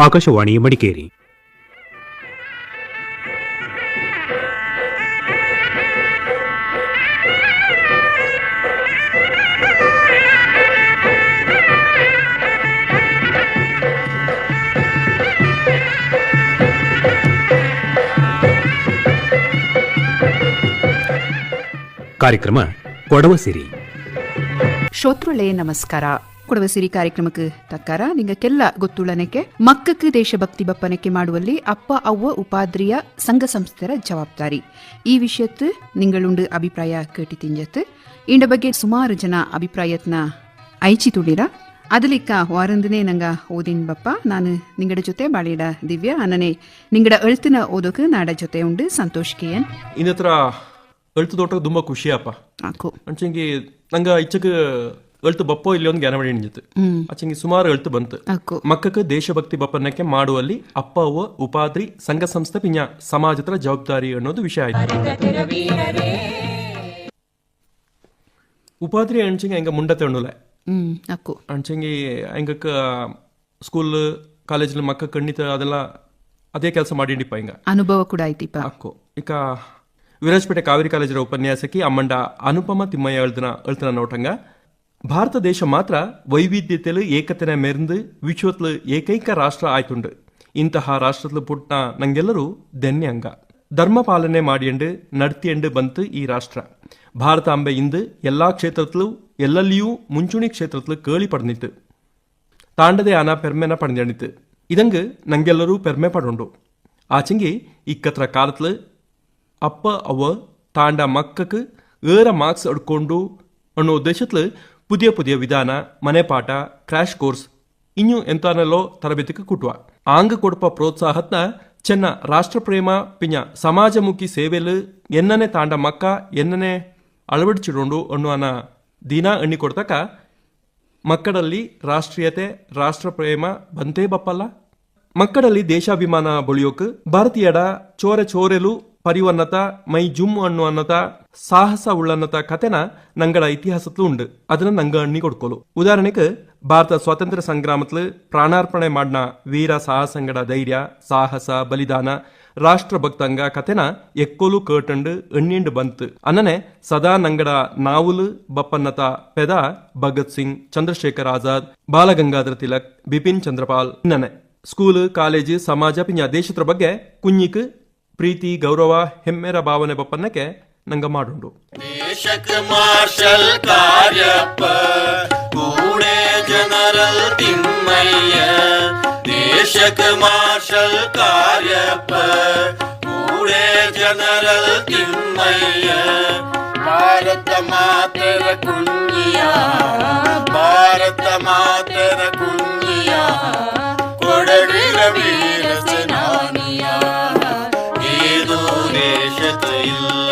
ಆಕಾಶವಾಣಿ ಮಡಿಕೇರಿ. ಕಾರ್ಯಕ್ರಮ ಕೊಡವ ಸಿರಿ. ಶ್ರೋತೃಗಳೇ ನಮಸ್ಕಾರ. ಕೊಡವ ಸಿರಿ ಕಾರ್ಯಕ್ರಮಕ್ಕೆ ತಕ್ಕಾರ ನಿಂಗಕ್ಕೆಲ್ಲ ಗೊತ್ತುಳ್ಳನಕ್ಕೆ ಮಕ್ಕಕ್ಕೆ ದೇಶಭಕ್ತಿ ಬಪ್ಪನಕ್ಕೆ ಮಾಡುವಲ್ಲಿ ಅಪ್ಪ ಅವ್ವ ಉಪಾದ್ರಿಯ ಸಂಘ ಸಂಸ್ಥೆರ ಜವಾಬ್ದಾರಿ. ಈ ವಿಷಯತ್ತು ನಿಂಗಳುಂಡು ಅಭಿಪ್ರಾಯ ಕೇಟಿ ತಿಂಜತ್ತು. ಇಂಡ ಬಗ್ಗೆ ಸುಮಾರು ಜನ ಅಭಿಪ್ರಾಯತ್ನ ಐಚಿ ತುಳಿರ. ಅದಲಿಕ್ಕ ವಾರಂದನೇ ನಂಗ ಓದಿನ ಬಪ್ಪ ನಾನು ನಿಂಗಡ ಜೊತೆ ಬಾಳಿಡ ದಿವ್ಯ ಅನ್ನನೆ ನಿಂಗಡ ಅಳ್ತಿನ ಓದೋಕೆ ನಾಡ ಜೊತೆ ಉಂಡು ಸಂತೋಷ್ ಕೆಎನ್. ಇನ್ನತ್ರ ಅಳ್ತು ತೋಟಕ್ಕೆ ತುಂಬ ಖುಷಿಯಪ್ಪ. ಅಂಚಂಗಿ ನಂಗೆ ಇಚ್ಚಕ್ಕೆ ಅಳ್ತು ಬಪ್ಪೋ ಇಲ್ಲಿ ಒಂದು ಜ್ಞಾನ ಮಾಡಿ ನಿಂಜಿತ್ತು. ಆಚಂಗಿ ಸುಮಾರು ಅಳ್ತು ಬಂತು. ಮಕ್ಕಕ್ಕೆ ದೇಶಭಕ್ತಿ ಬಪ್ಪನಕ್ಕೆ ಮಾಡುವಲ್ಲಿ ಅಪ್ಪ ಅವ್ವ ಉಪಾದ್ರಿ ಸಂಘ ಸಂಸ್ಥೆ ಪಿಂಜ ಸಮಾಜದ ಜವಾಬ್ದಾರಿ ಅನ್ನೋದು ವಿಷಯ ಆಯ್ತು. ಉಪಾದ್ರಿ ಅಂಚಂಗಿ ಹಂಗ ಮುಂಡತೆ ಉಂಡುಲೆ ಅಂಚಂಗಿ ಹಂಗಕ್ಕ ಸ್ಕೂಲ್ ಕಾಲೇಜಲ್ಲಿ ಮಕ್ಕ ಖಂಡಿತ ಅದೆಲ್ಲ ಅದೇ ಕೆಲಸ ಮಾಡಿಂಡಿಪ್ಪ. ಹಿಂಗ ಅನುಭವ ಕೂಡ ಆಯ್ತಿಪ್ಪ. ಅಕ್ಕೋ ಈಗ ವಿರಾಜಪೇಟೆ ಕಾವೇರಿ ಕಾಲೇಜರ ಉಪನ್ಯಾಸಕಿ ಅಮ್ಮಂಡ ಅನುಪಮ ತಿಮ್ಮಯ್ಯ ಅಳ್ತನ ನೋಟಂಗ ಭಾರತ ದೇಶ ಮಾತ್ರ ವೈವಿಧ್ಯತೆಲು ಏಕತೆನ ಮೆರೆದು ವಿಶ್ವತ್ಲು ಏಕೈಕ ರಾಷ್ಟ್ರ ಆಯ್ತುಂಡು. ಇಂತಹ ರಾಷ್ಟ್ರತ್ಲು ಪುಟ್ಟ ನಂಗೆಲ್ಲರೂ ಧನ್ಯಂಗ ಧರ್ಮ ಪಾಲನೆ ಮಾಡಿಯಂಡು ನಡ್ತಿಯಂಡು ಬಂತು ಈ ರಾಷ್ಟ್ರ. ಭಾರತ ಅಂಬೆ ಇಂದು ಎಲ್ಲಾ ಕ್ಷೇತ್ರತ್ಲು ಎಲ್ಲಲ್ಲಿಯೂ ಮುಂಚೂಣಿ ಕ್ಷೇತ್ರತ್ಲು ಕೇಳಿ ಪಡೆದಿತ್ತು. ತಾಂಡದೆ ಆನ ಪೆರ್ಮೆನ ಪಡೆದಿತ್ತು. ಇದಂಗೆ ನಂಗೆಲ್ಲರೂ ಪೆರ್ಮೆ ಪಡುಂಡು. ಆಚಂಗಿ ಇಕ್ಕತ್ರ ಕಾಲತ್ಲು ಅಪ್ಪ ಅವ್ವ ತಾಂಡ ಮಕ್ಕಕ್ಕೆ ಏರ ಮಾರ್ಕ್ಸ್ ಅಡ್ಕೊಂಡು ಅನ್ನೋ ಉದ್ದೇಶತ್ಲು ಪುದಿಯ ಪುದಿಯ ವಿಧಾನ ಮನೆ ಪಾಠ ಕ್ರಾಶ್ ಕೋರ್ಸ್ ಇನ್ನೂ ಎಂತಾನೆಲ್ಲೋ ತರಬೇತಿಗೆ ಕುಟ್ವ. ಆಂಗ ಕೊಡಪ ಪ್ರೋತ್ಸಾಹತ್ನ ಚೆನ್ನ ರಾಷ್ಟ್ರ ಪ್ರೇಮ ಪಿಂಜ ಸಮಾಜಮುಖಿ ಸೇವೆಲು ಎನ್ನನೆ ತಾಂಡ ಮಕ್ಕ ಎನ್ನನೆ ಅಳವಡಿಸಿಕೊಂಡು ಅನ್ನುವನ ದಿನ ಎಣ್ಣಿ ಕೊಡ್ತಕ ಮಕ್ಕಳಲ್ಲಿ ರಾಷ್ಟ್ರೀಯತೆ ರಾಷ್ಟ್ರ ಪ್ರೇಮ ಬಂತೇ ಬಪ್ಪಲ್ಲ. ಮಕ್ಕಳಲ್ಲಿ ದೇಶಾಭಿಮಾನ ಬಳಿಯೋಕ್ ಭಾರತೀಯಡ ಚೋರೆ ಚೋರೆಲು ಪರಿವನ್ನತ ಮೈ ಜುಮ್ ಅನ್ನುವನ್ನತ ಸಾಹಸ ಉಳ್ಳನ್ನತ ಕಥೆನ ನಂಗಡ ಇತಿಹಾಸತ್ಲು ಉಂಡು. ಅದನ್ನ ನಂಗ ಅಣ್ಣಿ ಕೊಡ್ಕೋಲು. ಉದಾಹರಣೆಗೆ ಭಾರತ ಸ್ವಾತಂತ್ರ್ಯ ಸಂಗ್ರಾಮತ್ಲು ಪ್ರಾಣಾರ್ಪಣೆ ಮಾಡ್ನ ವೀರ ಸಾಹಸಂಗಡ ಧೈರ್ಯ ಸಾಹಸ ಬಲಿದಾನ ರಾಷ್ಟ್ರಭಕ್ತಂಗ ಕಥೆನ ಎಕ್ಕೋಲು ಕೇಟಂಡು ಎಣ್ಣಿಂಡು ಬಂತು. ಅನ್ನನೆ ಸದಾ ನಂಗಡ ನಾವುಲು ಬಪ್ಪನ್ನತ ಪೆದ ಭಗತ್ ಸಿಂಗ್ ಚಂದ್ರಶೇಖರ್ ಆಜಾದ್ ಬಾಲಗಂಗಾಧರ ತಿಲಕ್ ಬಿಪಿನ್ ಚಂದ್ರಪಾಲ್ ಇನ್ನನೆ ಸ್ಕೂಲ್ ಕಾಲೇಜು ಸಮಾಜ ಪಿಂಜ ದೇಶದ ಬಗ್ಗೆ ಕುഞ്ഞിക്ക് ಪ್ರೀತಿ ಗೌರವ ಹೆಮ್ಮೆರ ಭಾವನೆ ಬಪ್ಪನ್ನಕ್ಕೆ ನಂಗ ಮಾಡುಂಡು. ದೇಶಕ್ಕೆ ಮಾರ್ಷಲ್ ಕಾರ್ಯಪ್ಪ ಕೂಡೆ ಜನರಲ್ ತಿಮ್ಮಯ್ಯ ದೇಶಕ್ಕೆ ಮಾರ್ಷಲ್ ಕಾರ್ಯಪ್ಪ ಕೂಡೆ ಜನರಲ್ ತಿಮ್ಮಯ್ಯ ಭಾರತ ಮಾತೆರ ಕುಂಜಿಯ ಭಾರತ ಮಾತೆರ ಕುಂಜಿಯ ಕೊಡಗಿರ ವೀರ ಸೇನಾನಿಯ ದೇಶದ ಇಲ್ಲ